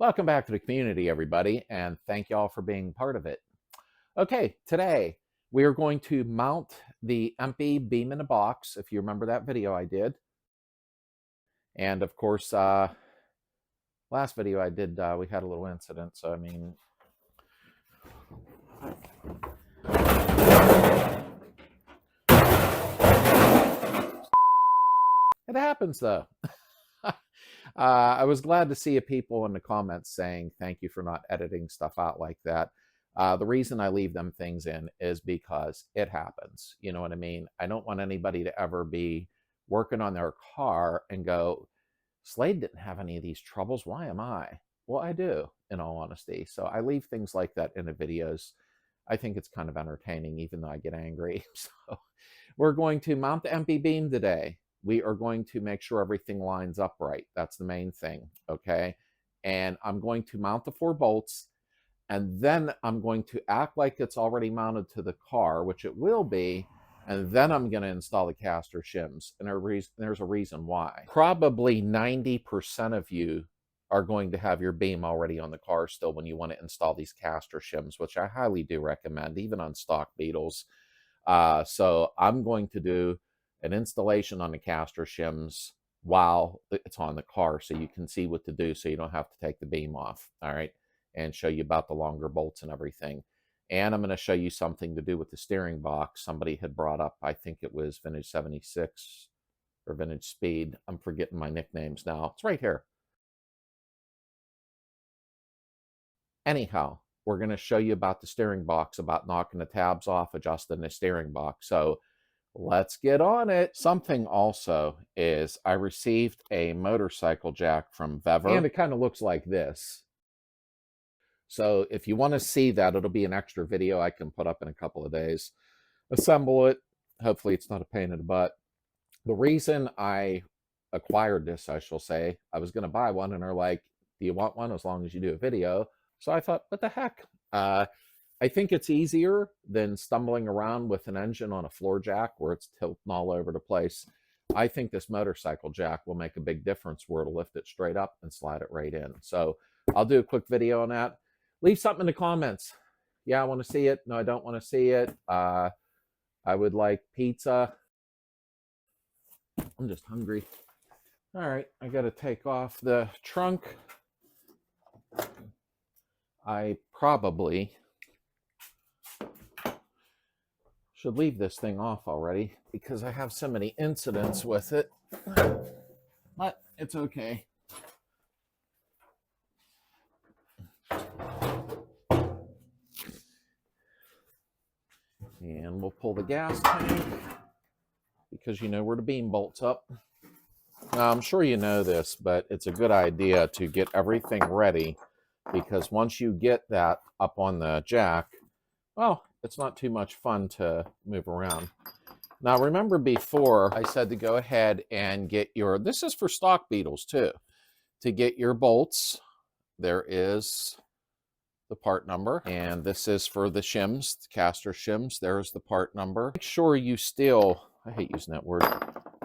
Welcome back to the community, everybody, and thank you all for being part of it. Okay, today we are going to mount the Empi Beam in a box, if you remember that video I did. And of course, last video I did, we had a little incident, so I mean... It happens, though. I was glad to see people in the comments saying thank you for not editing stuff out like that. The reason I leave them things in is because it happens. You know what I mean? I don't want anybody to ever be working on their car and go, Slade didn't have any of these troubles. Why am I? Well, I do, in all honesty. So I leave things like that in the videos. I think it's kind of entertaining, even though I get angry. So we're going to mount the Empi Beam today. We are going to make sure everything lines up right. That's the main thing, okay? And I'm going to mount the 4 bolts, and then I'm going to act like it's already mounted to the car, which it will be, and then I'm going to install the caster shims. And there's a reason why. Probably 90% of you are going to have your beam already on the car still when you want to install these caster shims, which I highly do recommend, even on stock Beetles. So I'm going to do an installation on the caster shims while it's on the car so you can see what to do so you don't have to take the beam off, all right, and show you about the longer bolts and everything. And I'm going to show you something to do with the steering box. Somebody had brought up, I think it was Vintage 76 or Vintage Speed. I'm forgetting my nicknames now. It's right here. Anyhow, we're going to show you about the steering box, about knocking the tabs off, adjusting the steering box. So let's get on it. Something also is I received a motorcycle jack from VW, and it kind of looks like this. So if you want to see that, it'll be an extra video I can put up in a couple of days. Assemble it. Hopefully it's not a pain in the butt. The reason I acquired this, I shall say, I was going to buy one, and they're like, do you want one as long as you do a video? So I thought, what the heck? I think it's easier than stumbling around with an engine on a floor jack where it's tilting all over the place. I think this motorcycle jack will make a big difference where it'll lift it straight up and slide it right in. So I'll do a quick video on that. Leave something in the comments. Yeah, I want to see it. No, I don't want to see it. I would like pizza. I'm just hungry. All right, I got to take off the trunk. I probably should leave this thing off already because I have so many incidents with it, but it's okay. And we'll pull the gas tank because you know where the beam bolts up. Now, I'm sure you know this, but it's a good idea to get everything ready because once you get that up on the jack, well, it's not too much fun to move around. Now, remember before I said to go ahead and get your, this is for stock Beetles too, to get your bolts. There is the part number, and this is for the shims, the caster shims. There's the part number. Make sure you still, I hate using that word,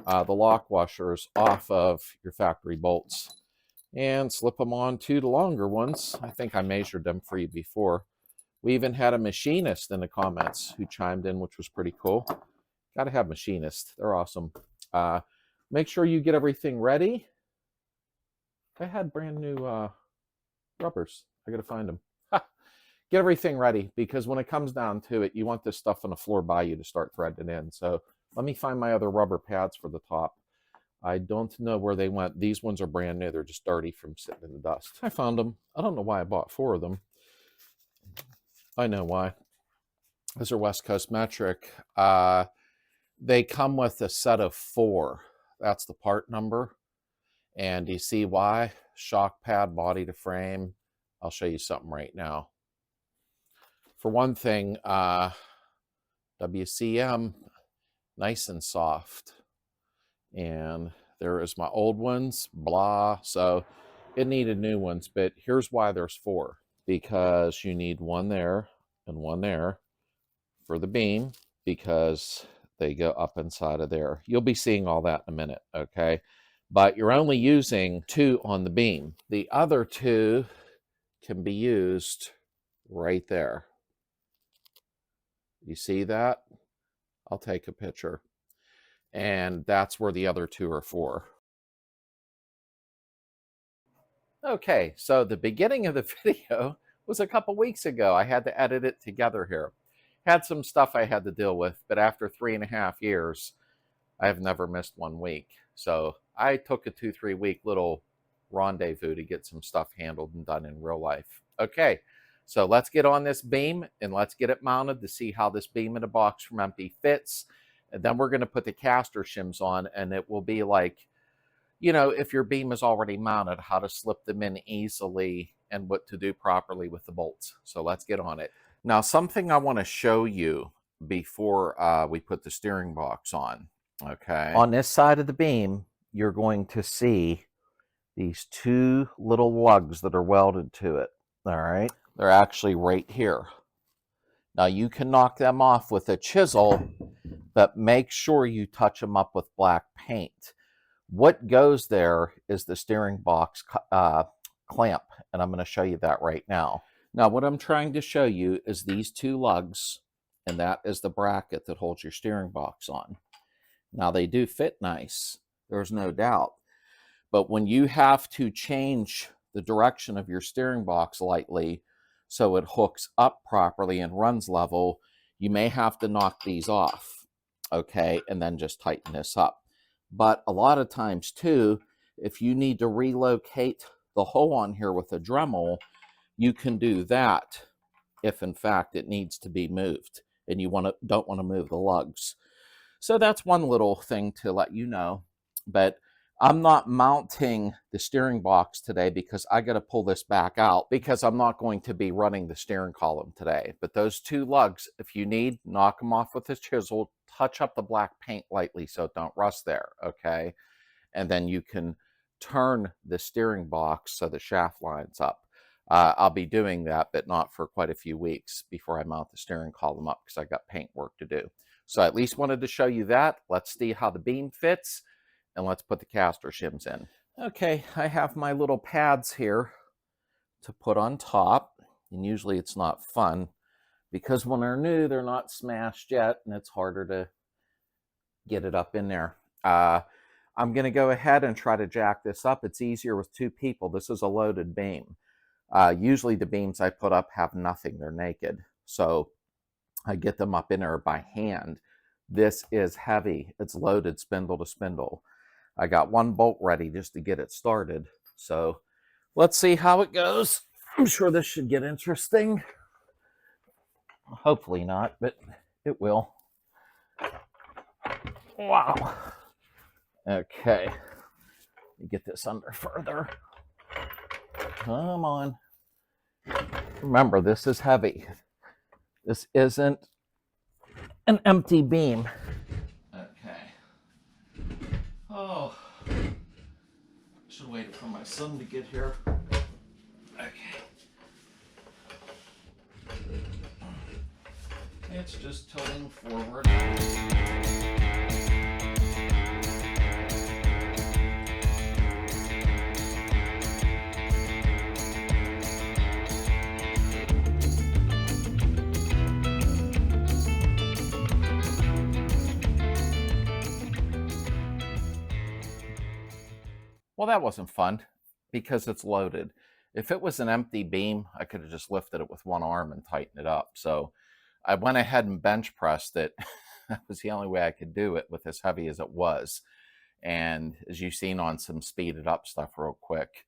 the lock washers off of your factory bolts and slip them on to the longer ones. I think I measured them for you before. We even had a machinist in the comments who chimed in, which was pretty cool. Got to have machinists. They're awesome. Make sure you get everything ready. I had brand new rubbers. I got to find them. Get everything ready because when it comes down to it, you want this stuff on the floor by you to start threading in. So let me find my other rubber pads for the top. I don't know where they went. These ones are brand new. They're just dirty from sitting in the dust. I found them. I don't know why I bought 4 of them. I know why. Those are West Coast metric. They come with a set of 4. That's the part number. And do you see why? Shock pad, body to frame. I'll show you something right now. For one thing, WCM, nice and soft. And there is my old ones, blah. So it needed new ones, but here's why there's 4. Because you need one there and one there for the beam because they go up inside of there. You'll be seeing all that in a minute, okay? But you're only using 2 on the beam. The other 2 can be used right there. You see that? I'll take a picture. And that's where the other two are for. Okay, so the beginning of the video was a couple weeks ago. I had to edit it together here. Had some stuff I had to deal with, but after 3.5 years, I have never missed 1 week. So I took a 2-3 week little rendezvous to get some stuff handled and done in real life. Okay, so let's get on this beam and let's get it mounted to see how this beam in a box from Empi fits. And then we're going to put the caster shims on, and it will be like, you know, if your beam is already mounted, how to slip them in easily and what to do properly with the bolts. So let's get on it. Now, something I want to show you before we put the steering box on, okay? On this side of the beam, you're going to see these two little lugs that are welded to it, all right? They're actually right here. Now, you can knock them off with a chisel, but make sure you touch them up with black paint. What goes there is the steering box clamp, and I'm going to show you that right now. Now, what I'm trying to show you is these two lugs, and that is the bracket that holds your steering box on. Now, they do fit nice, there's no doubt. But when you have to change the direction of your steering box lightly so it hooks up properly and runs level, you may have to knock these off, okay, and then just tighten this up. But a lot of times, too, if you need to relocate the hole on here with a Dremel, you can do that if, in fact, it needs to be moved and you don't want to move the lugs. So that's one little thing to let you know. But I'm not mounting the steering box today because I got to pull this back out because I'm not going to be running the steering column today. But those two lugs, if you need, knock them off with a chisel, touch up the black paint lightly so it don't rust there, okay? And then you can turn the steering box so the shaft lines up. I'll be doing that, but not for quite a few weeks before I mount the steering column up because I got paint work to do. So I at least wanted to show you that. Let's see how the beam fits, and let's put the caster shims in. Okay, I have my little pads here to put on top, and usually it's not fun because when they're new, they're not smashed yet, and it's harder to get it up in there. I'm going to go ahead and try to jack this up. It's easier with two people. This is a loaded beam. Usually the beams I put up have nothing. They're naked. So I get them up in there by hand. This is heavy. It's loaded spindle to spindle. I got one bolt ready just to get it started. So let's see how it goes. I'm sure this should get interesting. Hopefully not, but it will. Wow. Okay. Let me get this under further. Come on. Remember, this is heavy. This isn't an empty beam. Okay. Oh. Should wait for my son to get here. Okay. It's just tilting forward. Well, that wasn't fun because it's loaded. If it was an empty beam, I could have just lifted it with one arm and tightened it up. So I went ahead and bench pressed it. That was the only way I could do it with as heavy as it was. And as you've seen on some speeded up stuff real quick,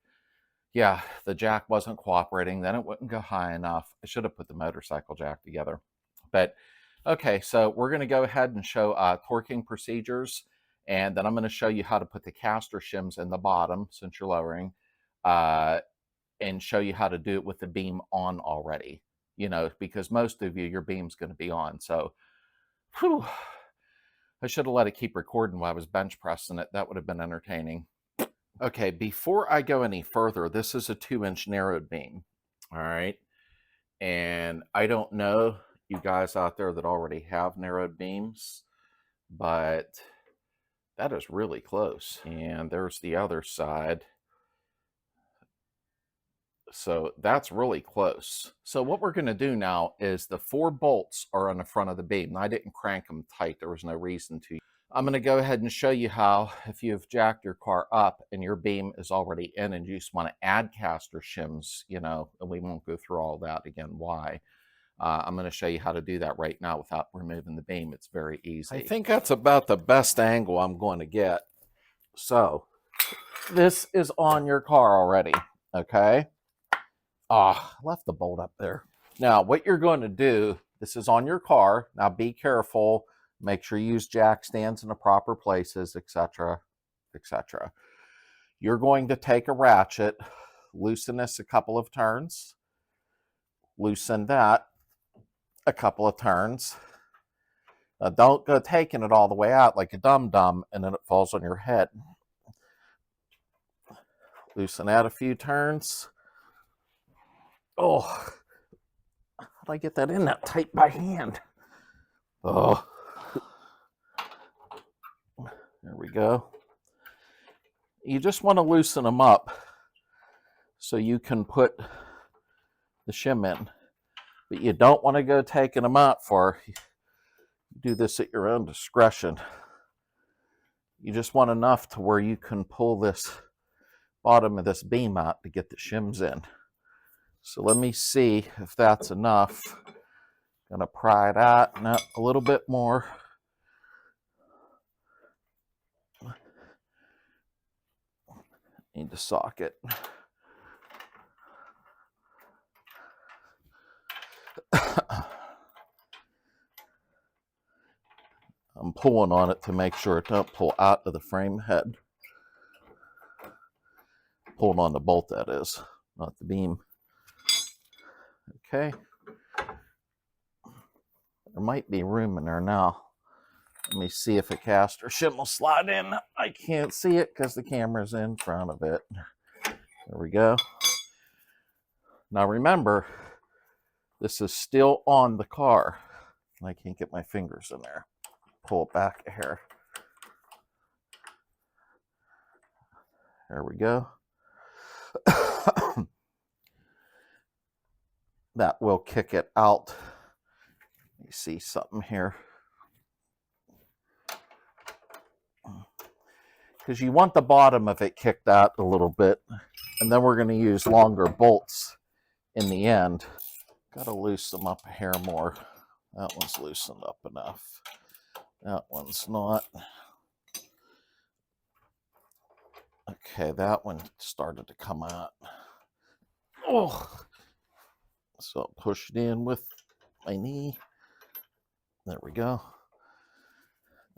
yeah, the jack wasn't cooperating. Then it wouldn't go high enough. I should have put the motorcycle jack together. But okay, so we're going to go ahead and show torquing procedures. And then I'm going to show you how to put the caster shims in the bottom, since you're lowering, and show you how to do it with the beam on already. You know, because most of you, your beam's going to be on. So, whew, I should have let it keep recording while I was bench pressing it. That would have been entertaining. Okay, before I go any further, this is a 2-inch narrowed beam. All right. And I don't know you guys out there that already have narrowed beams, but that is really close. And there's the other side. So that's really close. So what we're going to do now is the 4 bolts are on the front of the beam. I didn't crank them tight. There was no reason to. I'm going to go ahead and show you how, if you've jacked your car up and your beam is already in and you just want to add caster shims, you know, and we won't go through all that again, why. I'm going to show you how to do that right now without removing the beam. It's very easy. I think that's about the best angle I'm going to get. So this is on your car already, okay? Left the bolt up there. Now, what you're going to do, this is on your car. Now, be careful. Make sure you use jack stands in the proper places, etc., etc. You're going to take a ratchet, loosen this a couple of turns, loosen that a couple of turns. Now, don't go taking it all the way out like a dum-dum, and then it falls on your head. Loosen that a few turns. Oh, how did I get that in that tight by hand? Oh, there we go. You just want to loosen them up so you can put the shim in. But you don't want to go taking them out for, do this at your own discretion. You just want enough to where you can pull this bottom of this beam out to get the shims in. So let me see if that's enough. Gonna pry that, no, a little bit more. Need the socket. I'm pulling on it to make sure it don't pull out of the frame head. Pulling on the bolt, that is, not the beam. Okay. There might be room in there now. Let me see if a caster shim will slide in. I can't see it because the camera's in front of it. There we go. Now remember, this is still on the car. I can't get my fingers in there. Pull it back a hair. There we go. That will kick it out. You see something here. Because you want the bottom of it kicked out a little bit. And then we're going to use longer bolts in the end. Got to loosen them up a hair more. That one's loosened up enough. That one's not. Okay, that one started to come out. Oh! So I'll push it in with my knee. There we go.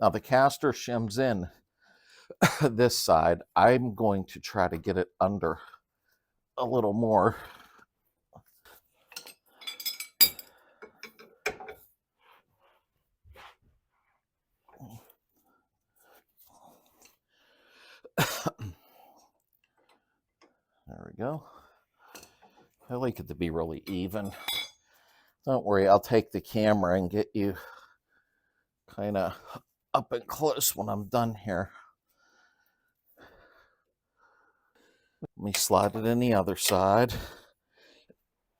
Now the caster shims in this side. I'm going to try to get it under a little more. There we go. I like it to be really even. Don't worry, I'll take the camera and get you kind of up and close when I'm done here. Let me slide it in the other side.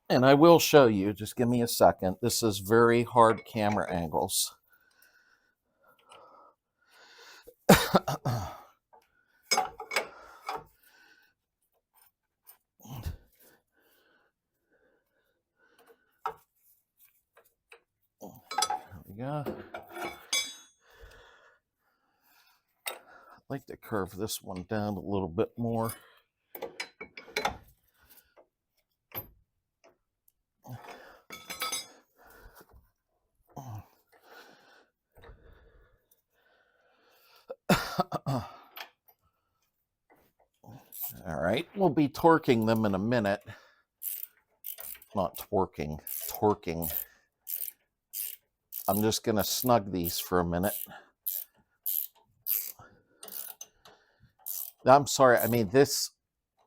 And I will show you, just give me a second. This is very hard camera angles. There we go. I'd like to curve this one down a little bit more. All right, we'll be torquing them in a minute. Not twerking, torquing. I'm just going to snug these for a minute. I'm sorry, I mean, this,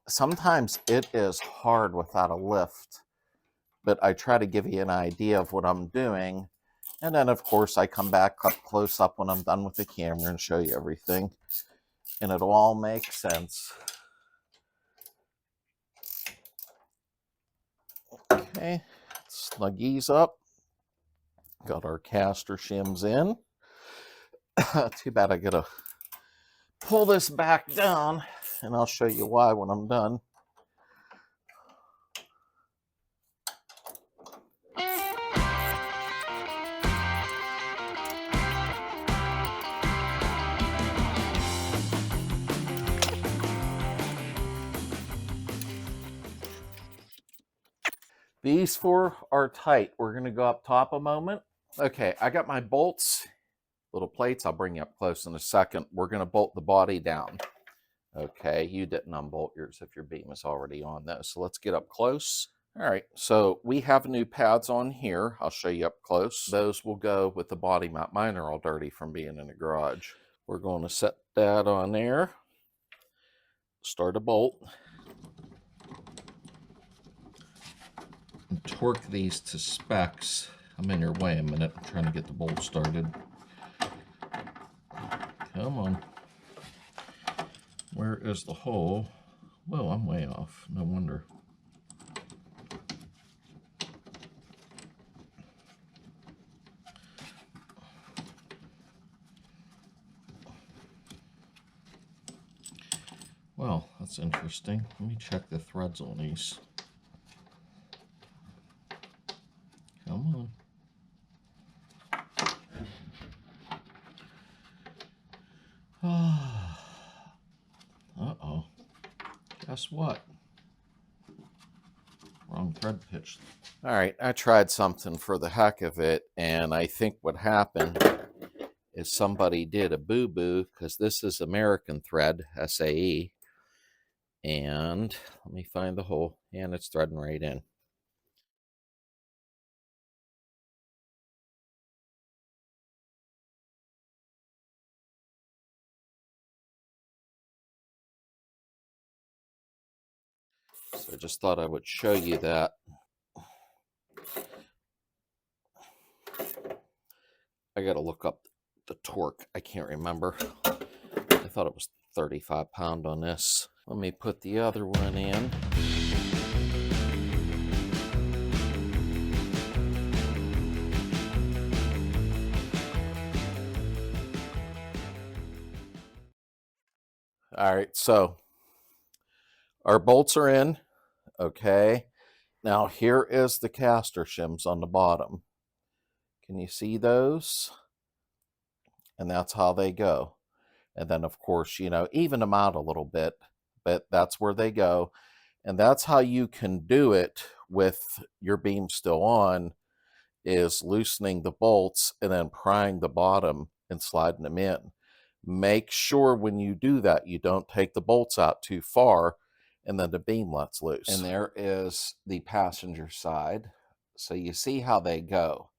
sometimes it is hard without a lift, but I try to give you an idea of what I'm doing. And then, of course, I come back up close up when I'm done with the camera and show you everything. And it'll all make sense. Okay, snug these up. Got our caster shims in. Too bad I gotta pull this back down, and I'll show you why when I'm done. These four are tight. We're going to go up top a moment. Okay, I got my bolts, little plates. I'll bring you up close in a second. We're going to bolt the body down. Okay, you didn't unbolt yours if your beam is already on those. So let's get up close. All right, so we have new pads on here. I'll show you up close. Those will go with the body mount. Mine are all dirty from being in the garage. We're going to set that on there. Start a bolt. And torque these to specs. I'm in your way a minute. I'm trying to get the bolt started. Come on. Where is the hole? Well, I'm way off. No wonder. Well, that's interesting. Let me check the threads on these. Come on. Uh-oh. Guess what? Wrong thread pitch. All right, I tried something for the heck of it, and I think what happened is somebody did a boo-boo, because this is American thread, SAE. And let me find the hole, and it's threading right in. So I just thought I would show you that. I got to look up the torque. I can't remember. I thought it was 35 pound on this. Let me put the other one in. All right, so our bolts are in. Okay. Now here is the caster shims on the bottom. Can you see those? And that's how they go. And then, of course, you know, even them out a little bit, but that's where they go. And that's how you can do it with your beam still on, is loosening the bolts and then prying the bottom and sliding them in. Make sure when you do that, you don't take the bolts out too far and then the beam lets loose. And there is the passenger side. So you see how they go.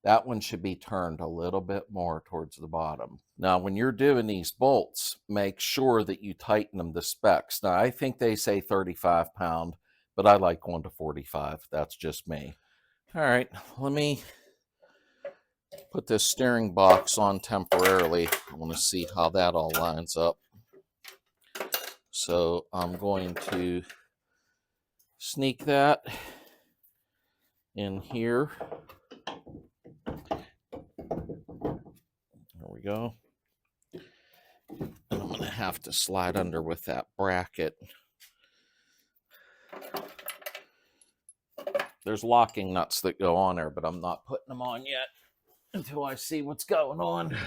That one should be turned a little bit more towards the bottom. Now, when you're doing these bolts, make sure that you tighten them to specs. Now, I think they say 35 pound, but I like going to 45. That's just me. All right, let me put this steering box on temporarily. I want to see how that all lines up. So I'm going to sneak that in here. There we go. And I'm going to have to slide under with that bracket. There's locking nuts that go on there, but I'm not putting them on yet until I see what's going on.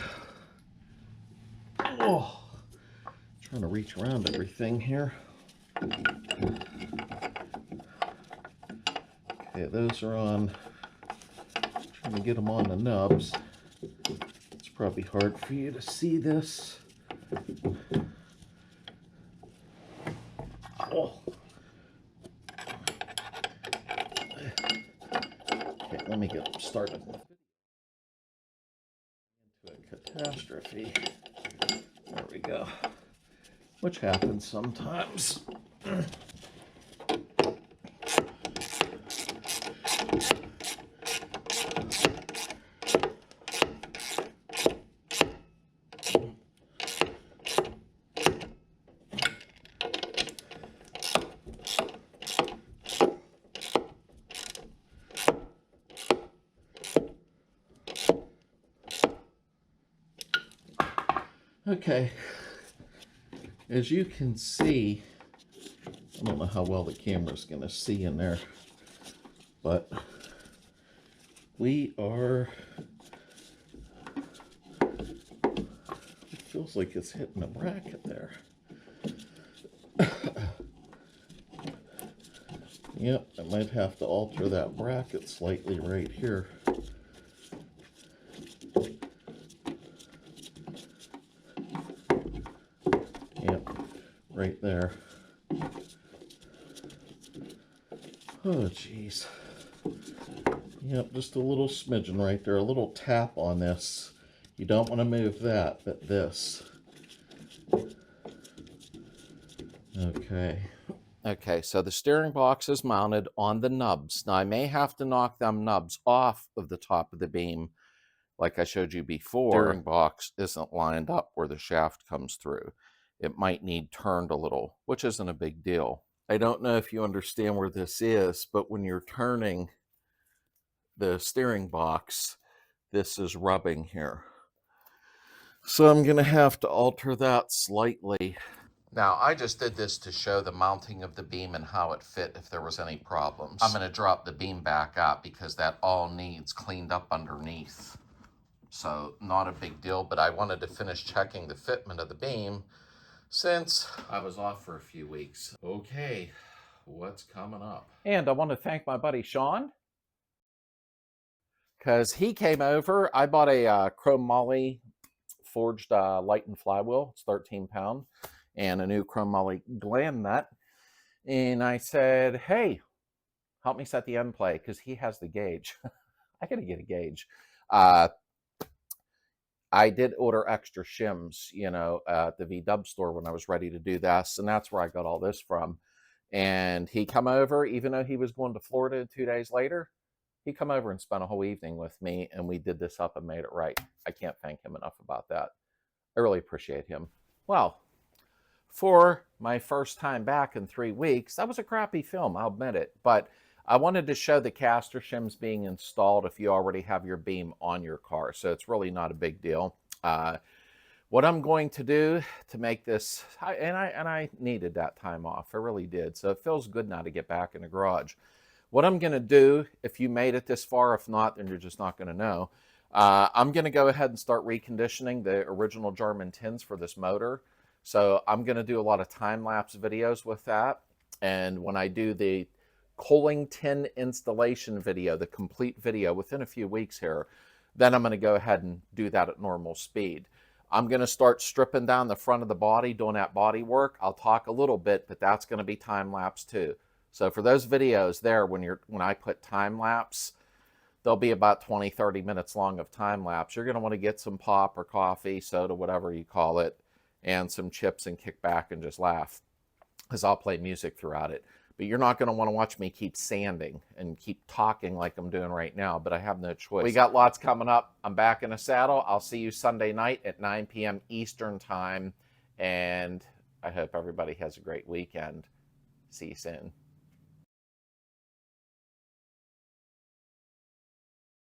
Oh, trying to reach around everything here. Okay, those are on. Just trying to get them on the nubs. It's probably hard for you to see this. Oh. Okay, let me get them started. Into a catastrophe. There we go. Which happens sometimes. Okay, as you can see, I don't know how well the camera's going to see in there, but we are, it feels like it's hitting a bracket there. Yep, I might have to alter that bracket slightly right here. Yep, right there. Oh, geez. Yep, just a little smidgen right there, a little tap on this. You don't want to move that, but this. Okay. Okay, so the steering box is mounted on the nubs. Now, I may have to knock them nubs off of the top of the beam, like I showed you before. The steering box isn't lined up where the shaft comes through. It might need turned a little, which isn't a big deal. I don't know if you understand where this is, but when you're turning the steering box, this is rubbing here. So I'm going to have to alter that slightly. Now, I just did this to show the mounting of the beam and how it fit if there was any problems. I'm going to drop the beam back up because that all needs cleaned up underneath. So not a big deal, but I wanted to finish checking the fitment of the beam since I was off for a few weeks. Okay, what's coming up? And I want to thank my buddy Sean, because he came over. I bought a chrome moly forged light and flywheel. It's 13 pound. And a new chrome moly gland nut. And I said, hey, help me set the end play, because he has the gauge. I got to get a gauge. I did order extra shims, you know, at the VW store when I was ready to do this. And that's where I got all this from. And he come over, even though he was going to Florida 2 days later, he come over and spent a whole evening with me, and we did this up and made it right. I can't thank him enough about that. I really appreciate him. Well, for my first time back in 3 weeks, that was a crappy film, I'll admit it. But I wanted to show the caster shims being installed if you already have your beam on your car. So it's really not a big deal. What I'm going to do to make this, and I needed that time off, I really did. So it feels good now to get back in the garage. What I'm going to do, if you made it this far, if not, then you're just not going to know. I'm going to go ahead and start reconditioning the original German tins for this motor. So I'm going to do a lot of time-lapse videos with that. And when I do the cooling tin installation video, the complete video within a few weeks here, then I'm going to go ahead and do that at normal speed. I'm going to start stripping down the front of the body, doing that body work. I'll talk a little bit, but that's going to be time-lapse too. So for those videos there, when I put time-lapse, they'll be about 20-30 minutes long of time-lapse. You're going to want to get some pop or coffee, soda, whatever you call it, and some chips and kick back and just laugh, because I'll play music throughout it. But you're not going to want to watch me keep sanding and keep talking like I'm doing right now, but I have no choice. We got lots coming up. I'm back in the saddle. I'll see you Sunday night at 9 p.m. Eastern time, and I hope everybody has a great weekend. See you soon.